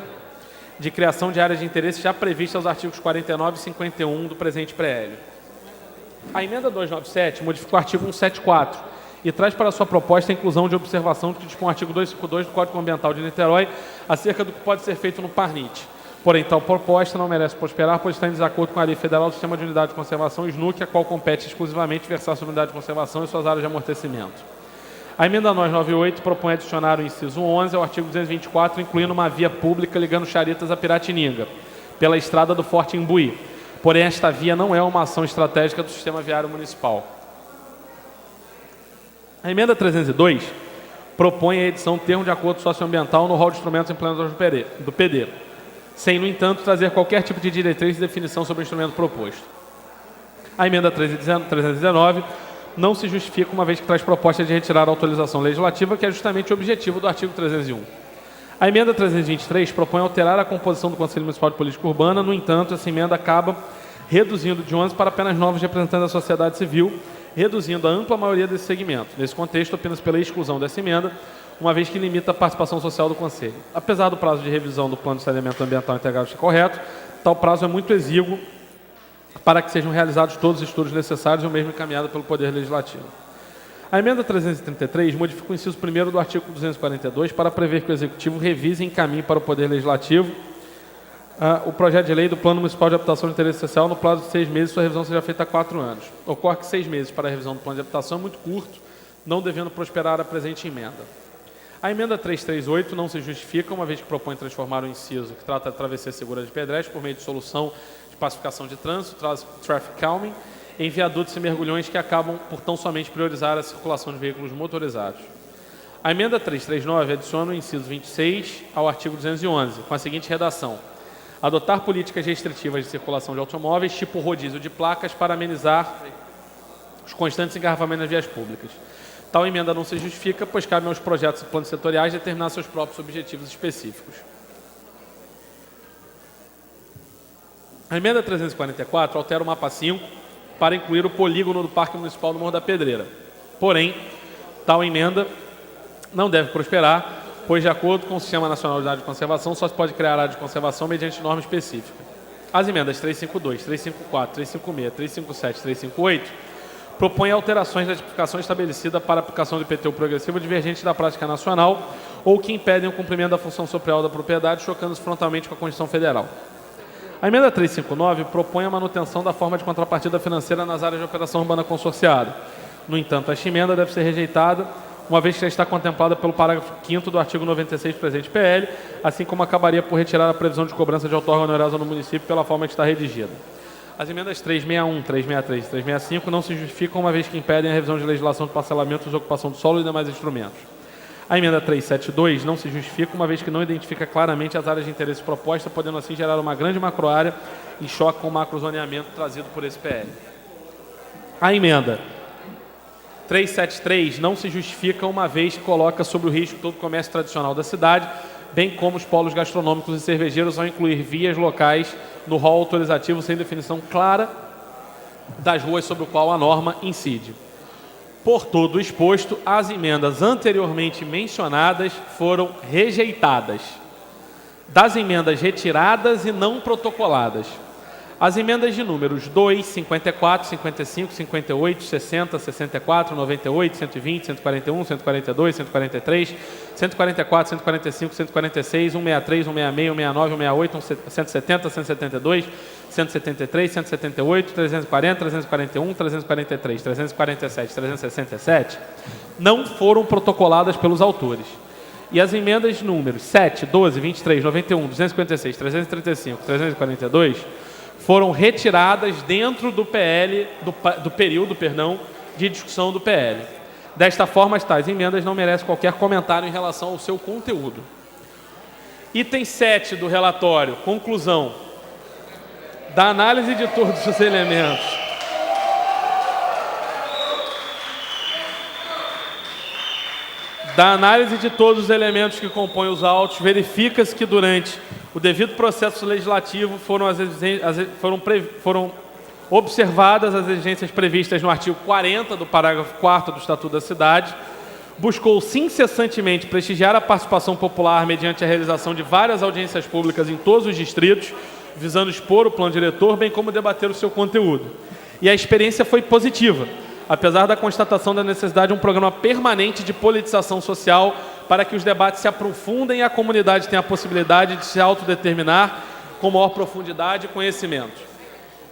de criação de áreas de interesse já prevista aos artigos 49 e 51 do presente PL. A emenda 297 modifica o artigo 174 e traz para sua proposta a inclusão de observação que dispõe o artigo 252 do Código Ambiental de Niterói acerca do que pode ser feito no Parnit. Porém, tal proposta não merece prosperar, pois está em desacordo com a Lei Federal do Sistema de Unidade de Conservação, SNUC, a qual compete exclusivamente versar sobre unidade de conservação e suas áreas de amortecimento. A emenda 298 propõe adicionar o inciso 11 ao artigo 224, incluindo uma via pública ligando Charitas a Piratininga, pela estrada do Forte Imbuí. Porém, esta via não é uma ação estratégica do sistema viário municipal. A emenda 302 propõe a edição de termo de acordo socioambiental no rol de instrumentos implementados do PD, sem, no entanto, trazer qualquer tipo de diretriz e definição sobre o instrumento proposto. A emenda 319 não se justifica, uma vez que traz proposta de retirar a autorização legislativa, que é justamente o objetivo do artigo 301. A emenda 323 propõe alterar a composição do Conselho Municipal de Política Urbana, no entanto, essa emenda acaba reduzindo de 11 para apenas 9 representantes da sociedade civil, reduzindo a ampla maioria desse segmento. Nesse contexto, apenas pela exclusão dessa emenda, uma vez que limita a participação social do Conselho. Apesar do prazo de revisão do Plano de Saneamento Ambiental Integrado ser correto, tal prazo é muito exíguo para que sejam realizados todos os estudos necessários e o mesmo encaminhado pelo Poder Legislativo. A emenda 333 modifica o inciso 1º do artigo 242 para prever que o Executivo revise e encaminhe para o Poder Legislativo o projeto de lei do Plano Municipal de Habitação de Interesse Social no prazo de 6 meses, sua revisão seja feita há 4 anos. Ocorre que 6 meses para a revisão do Plano de Habitação é muito curto, não devendo prosperar a presente emenda. A emenda 338 não se justifica, uma vez que propõe transformar o inciso que trata de travessia segura de pedestres por meio de solução de pacificação de trânsito, traffic calming, em viadutos e mergulhões que acabam por tão somente priorizar a circulação de veículos motorizados. A emenda 339 adiciona o inciso 26 ao artigo 211, com a seguinte redação: adotar políticas restritivas de circulação de automóveis, tipo rodízio de placas, para amenizar os constantes engarrafamentos nas vias públicas. Tal emenda não se justifica, pois cabe aos projetos e planos setoriais determinar seus próprios objetivos específicos. A emenda 344 altera o mapa 5 para incluir o polígono do Parque Municipal do Morro da Pedreira. Porém, tal emenda não deve prosperar, pois, de acordo com o Sistema Nacional de Unidade de Conservação, só se pode criar área de conservação mediante norma específica. As emendas 352, 354, 356, 357 e 358 propõem alterações da tipificação estabelecida para a aplicação do IPTU progressivo divergente da prática nacional ou que impedem o cumprimento da função social da propriedade, chocando-se frontalmente com a Constituição Federal. A emenda 359 propõe a manutenção da forma de contrapartida financeira nas áreas de operação urbana consorciada. No entanto, esta emenda deve ser rejeitada, uma vez que já está contemplada pelo parágrafo 5º do artigo 96 do presente PL, assim como acabaria por retirar a previsão de cobrança de outorga onerosa no município pela forma que está redigida. As emendas 361, 363 e 365 não se justificam, uma vez que impedem a revisão de legislação de parcelamento e ocupação do solo e demais instrumentos. A emenda 372 não se justifica, uma vez que não identifica claramente as áreas de interesse propostas, podendo assim gerar uma grande macroárea em choque com o macrozoneamento trazido por esse PL. A emenda 373 não se justifica, uma vez que coloca sob o risco todo o comércio tradicional da cidade, bem como os polos gastronômicos e cervejeiros, ao incluir vias locais no rol autorizativo sem definição clara das ruas sobre o qual a norma incide. Por todo o exposto, as emendas anteriormente mencionadas foram rejeitadas. Das emendas retiradas e não protocoladas, as emendas de números 2, 54, 55, 58, 60, 64, 98, 120, 141, 142, 143, 144, 145, 146, 163, 166, 169, 168, 170, 172, 173, 178, 340, 341, 343, 347, 367 não foram protocoladas pelos autores. E as emendas de números 7, 12, 23, 91, 256, 335, 342 foram retiradas dentro do PL, do período de discussão do PL. Desta forma, as tais emendas não merecem qualquer comentário em relação ao seu conteúdo. Item 7 do relatório, conclusão. Da análise de todos os elementos. Da análise de todos os elementos que compõem os autos, verifica-se que durante o devido processo legislativo foram observadas as exigências previstas no artigo 40 do parágrafo 4º do Estatuto da Cidade, buscou-se incessantemente prestigiar a participação popular mediante a realização de várias audiências públicas em todos os distritos, visando expor o plano diretor, bem como debater o seu conteúdo. E a experiência foi positiva, apesar da constatação da necessidade de um programa permanente de politização social para que os debates se aprofundem e a comunidade tenha a possibilidade de se autodeterminar com maior profundidade e conhecimento.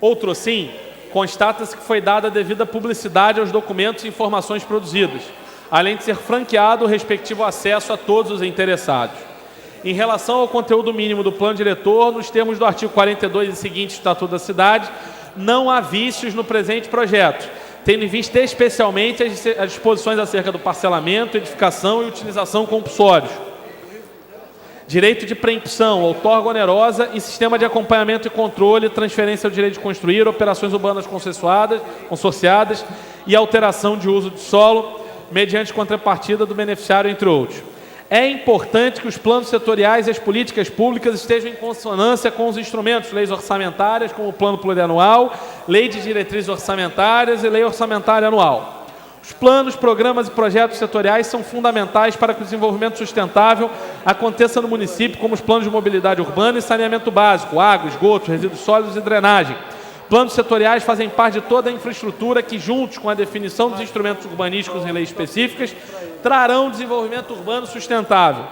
Outro sim, constata-se que foi dada a devida publicidade aos documentos e informações produzidas, além de ser franqueado o respectivo acesso a todos os interessados. Em relação ao conteúdo mínimo do plano diretor, nos termos do artigo 42 e seguinte do Estatuto da Cidade, não há vícios no presente projeto, tendo em vista especialmente as disposições acerca do parcelamento, edificação e utilização compulsórios, direito de preempção, outorga onerosa e sistema de acompanhamento e controle, transferência do direito de construir, operações urbanas consorciadas e alteração de uso de solo, mediante contrapartida do beneficiário, entre outros. É importante que os planos setoriais e as políticas públicas estejam em consonância com os instrumentos, leis orçamentárias, como o Plano Plurianual, Lei de Diretrizes Orçamentárias e Lei Orçamentária Anual. Os planos, programas e projetos setoriais são fundamentais para que o desenvolvimento sustentável aconteça no município, como os planos de mobilidade urbana e saneamento básico, água, esgoto, resíduos sólidos e drenagem. Planos setoriais fazem parte de toda a infraestrutura que, juntos com a definição dos instrumentos urbanísticos em leis específicas, trarão desenvolvimento urbano sustentável.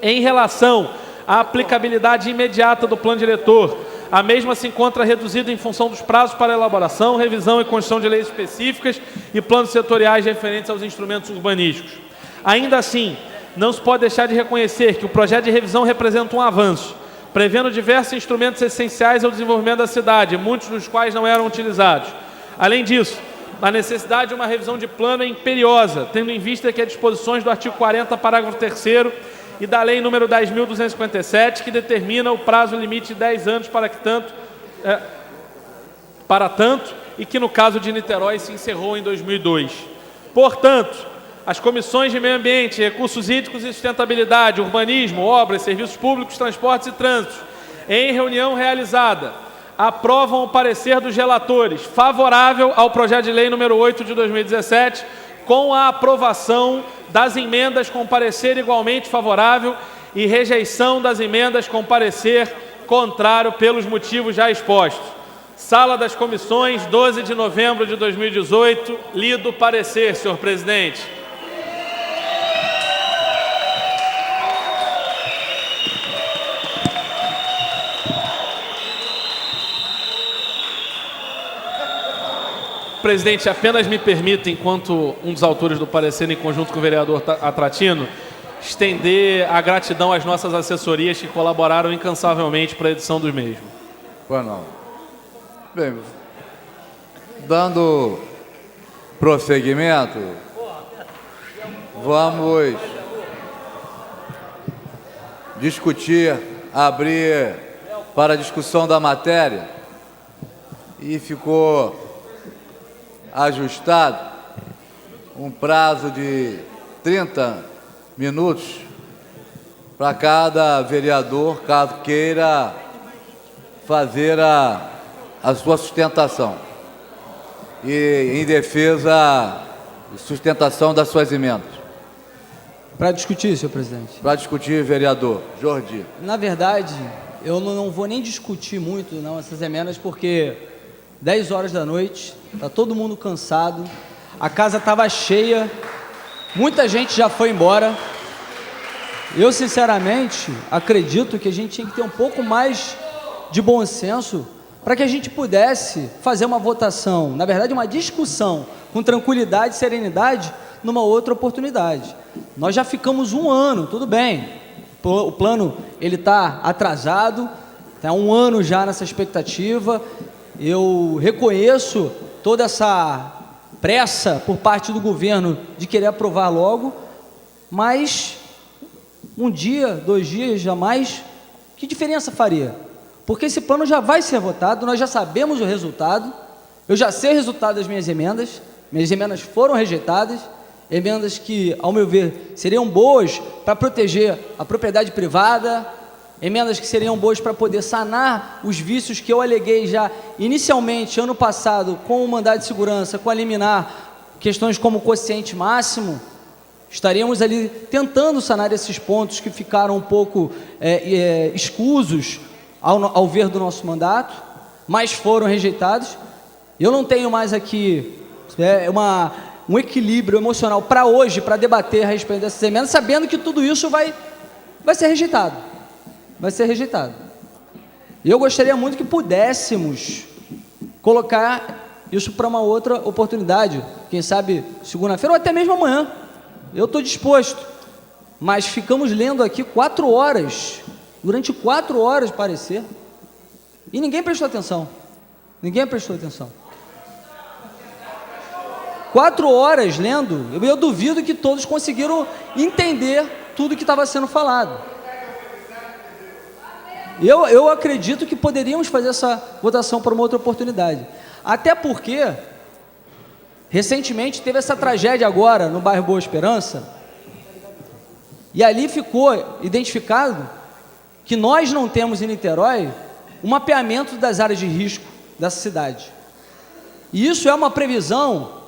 Em relação à aplicabilidade imediata do plano diretor, a mesma se encontra reduzida em função dos prazos para elaboração, revisão e construção de leis específicas e planos setoriais referentes aos instrumentos urbanísticos. Ainda assim, não se pode deixar de reconhecer que o projeto de revisão representa um avanço, prevendo diversos instrumentos essenciais ao desenvolvimento da cidade, muitos dos quais não eram utilizados. Além disso, a necessidade de uma revisão de plano é imperiosa, tendo em vista que as disposições do artigo 40, parágrafo 3º, e da Lei nº 10.257, que determina o prazo limite de 10 anos para tanto, e que no caso de Niterói se encerrou em 2002. Portanto, as comissões de Meio Ambiente, Recursos Hídricos e Sustentabilidade, Urbanismo, Obras, Serviços Públicos, Transportes e Trânsitos, em reunião realizada, aprovam o parecer dos relatores favorável ao projeto de lei número 8 de 2017, com a aprovação das emendas com parecer igualmente favorável e rejeição das emendas com parecer contrário pelos motivos já expostos. Sala das Comissões, 12 de novembro de 2018, lido o parecer, senhor presidente. Presidente, apenas me permita, enquanto um dos autores do parecer, em conjunto com o vereador Atratino, estender a gratidão às nossas assessorias que colaboraram incansavelmente para a edição dos mesmos. Pois não. Bem, dando prosseguimento, vamos discutir, abrir para discussão da matéria e ficou ajustado um prazo de 30 minutos para cada vereador, caso queira fazer a sua sustentação e em defesa e sustentação das suas emendas. Para discutir, senhor presidente. Para discutir, vereador Jordi. Na verdade, eu não vou nem discutir muito não essas emendas, porque 10 horas da noite, está todo mundo cansado, a casa estava cheia, muita gente já foi embora. Eu, sinceramente, acredito que a gente tinha que ter um pouco mais de bom senso para que a gente pudesse fazer uma votação, na verdade uma discussão, com tranquilidade e serenidade, numa outra oportunidade. Nós já ficamos um ano, tudo bem, o plano ele está atrasado, está um ano já nessa expectativa, eu reconheço toda essa pressa por parte do governo de querer aprovar logo, mas um dia, 2 dias, jamais, que diferença faria? Porque esse plano já vai ser votado, nós já sabemos o resultado, eu já sei o resultado das minhas emendas foram rejeitadas, emendas que, ao meu ver, seriam boas para proteger a propriedade privada, emendas que seriam boas para poder sanar os vícios que eu aleguei já inicialmente, ano passado, com o mandado de segurança, com a liminar, questões como o quociente máximo. Estaríamos ali tentando sanar esses pontos que ficaram um pouco escusos ao ver do nosso mandato, mas foram rejeitados. Eu não tenho mais aqui um equilíbrio emocional para hoje, para debater a respeito dessas emendas, sabendo que tudo isso vai ser rejeitado. Vai ser rejeitado. E eu gostaria muito que pudéssemos colocar isso para uma outra oportunidade, quem sabe segunda-feira ou até mesmo amanhã. Eu estou disposto, mas ficamos lendo aqui 4 horas, durante 4 horas parecer, e ninguém prestou atenção. 4 horas lendo, eu duvido que todos conseguiram entender tudo que estava sendo falado. Eu acredito que poderíamos fazer essa votação para uma outra oportunidade, até porque recentemente teve essa tragédia agora no bairro Boa Esperança, e ali ficou identificado que nós não temos em Niterói um mapeamento das áreas de risco dessa cidade. E isso é uma previsão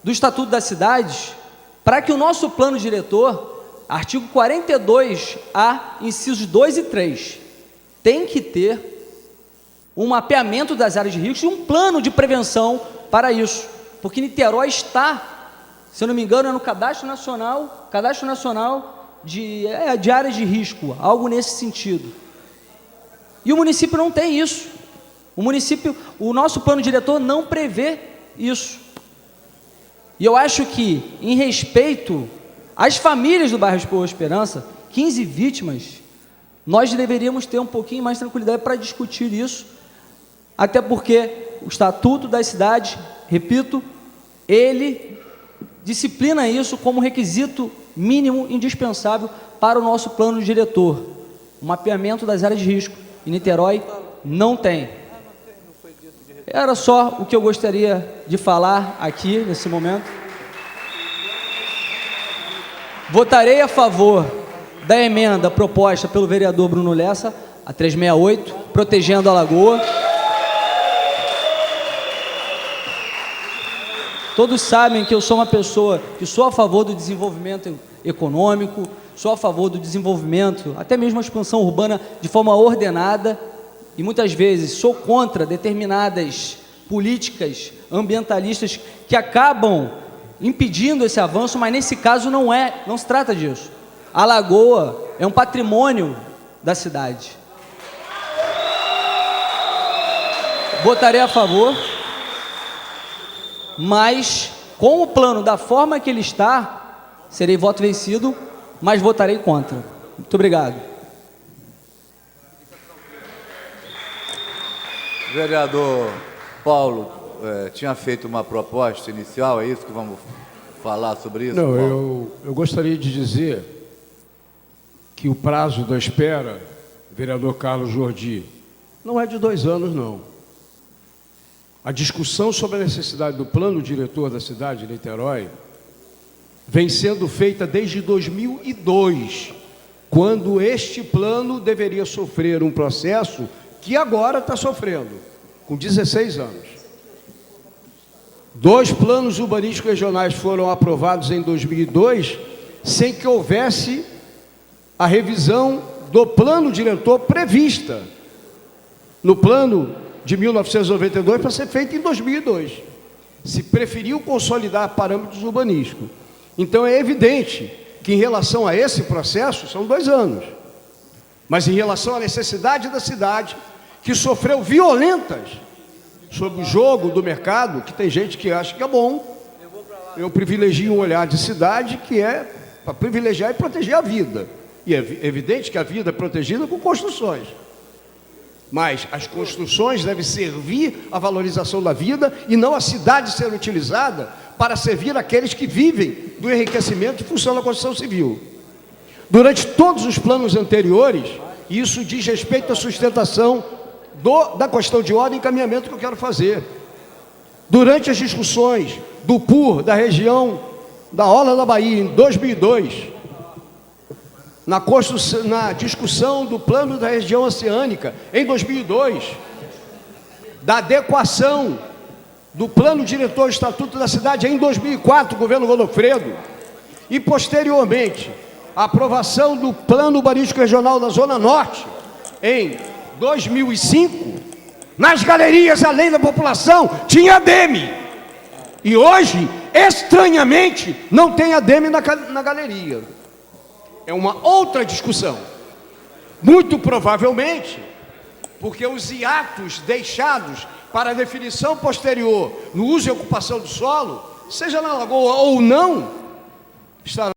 do Estatuto das Cidades para que o nosso plano diretor, artigo 42A, incisos 2 e 3, tem que ter um mapeamento das áreas de risco e um plano de prevenção para isso. Porque Niterói está, se eu não me engano, é no Cadastro Nacional de áreas de risco, algo nesse sentido. E o município não tem isso. O nosso plano diretor não prevê isso. E eu acho que, em respeito às famílias do bairro Boa Esperança, 15 vítimas, nós deveríamos ter um pouquinho mais de tranquilidade para discutir isso, até porque o Estatuto das Cidades, repito, ele disciplina isso como requisito mínimo indispensável para o nosso plano diretor. O mapeamento das áreas de risco em Niterói não tem. Era só o que eu gostaria de falar aqui nesse momento. Votarei a favor da emenda proposta pelo vereador Bruno Lessa, a 368, protegendo a lagoa. Todos sabem que eu sou uma pessoa que sou a favor do desenvolvimento econômico, sou a favor do desenvolvimento, até mesmo a expansão urbana de forma ordenada, e muitas vezes sou contra determinadas políticas ambientalistas que acabam impedindo esse avanço, mas nesse caso não se trata disso. A lagoa é um patrimônio da cidade. Votarei a favor, mas com o plano da forma que ele está, serei voto vencido, mas votarei contra. Muito obrigado. O vereador Paulo tinha feito uma proposta inicial, é isso que vamos falar sobre isso? Não, eu gostaria de dizer que o prazo da espera, vereador Carlos Jordi, não é de 2 anos, não. A discussão sobre a necessidade do plano diretor da cidade de Niterói vem sendo feita desde 2002, quando este plano deveria sofrer um processo que agora está sofrendo, com 16 anos. 2 planos urbanísticos regionais foram aprovados em 2002, sem que houvesse a revisão do plano diretor prevista no plano de 1992 para ser feito em 2002. Se preferiu consolidar parâmetros urbanísticos. Então é evidente que em relação a esse processo são 2 anos. Mas em relação à necessidade da cidade, que sofreu violentas sobre o jogo do mercado, que tem gente que acha que é bom, eu privilegio um olhar de cidade que é para privilegiar e proteger a vida. E é evidente que a vida é protegida com construções. Mas as construções devem servir à valorização da vida e não a cidade ser utilizada para servir aqueles que vivem do enriquecimento em função da construção civil. Durante todos os planos anteriores, isso diz respeito à sustentação da questão de ordem e encaminhamento que eu quero fazer. Durante as discussões do PUR da região da Orla da Bahia, em 2002, na discussão do plano da região oceânica, em 2002, da adequação do plano diretor do Estatuto da Cidade, em 2004, governo Godofredo, e posteriormente, a aprovação do plano urbanístico regional da Zona Norte, em 2005, nas galerias, além da população, tinha ADEME. E hoje, estranhamente, não tem ADEME na galeria. É uma outra discussão. Muito provavelmente, porque os hiatos deixados para a definição posterior no uso e ocupação do solo, seja na lagoa ou não, estarão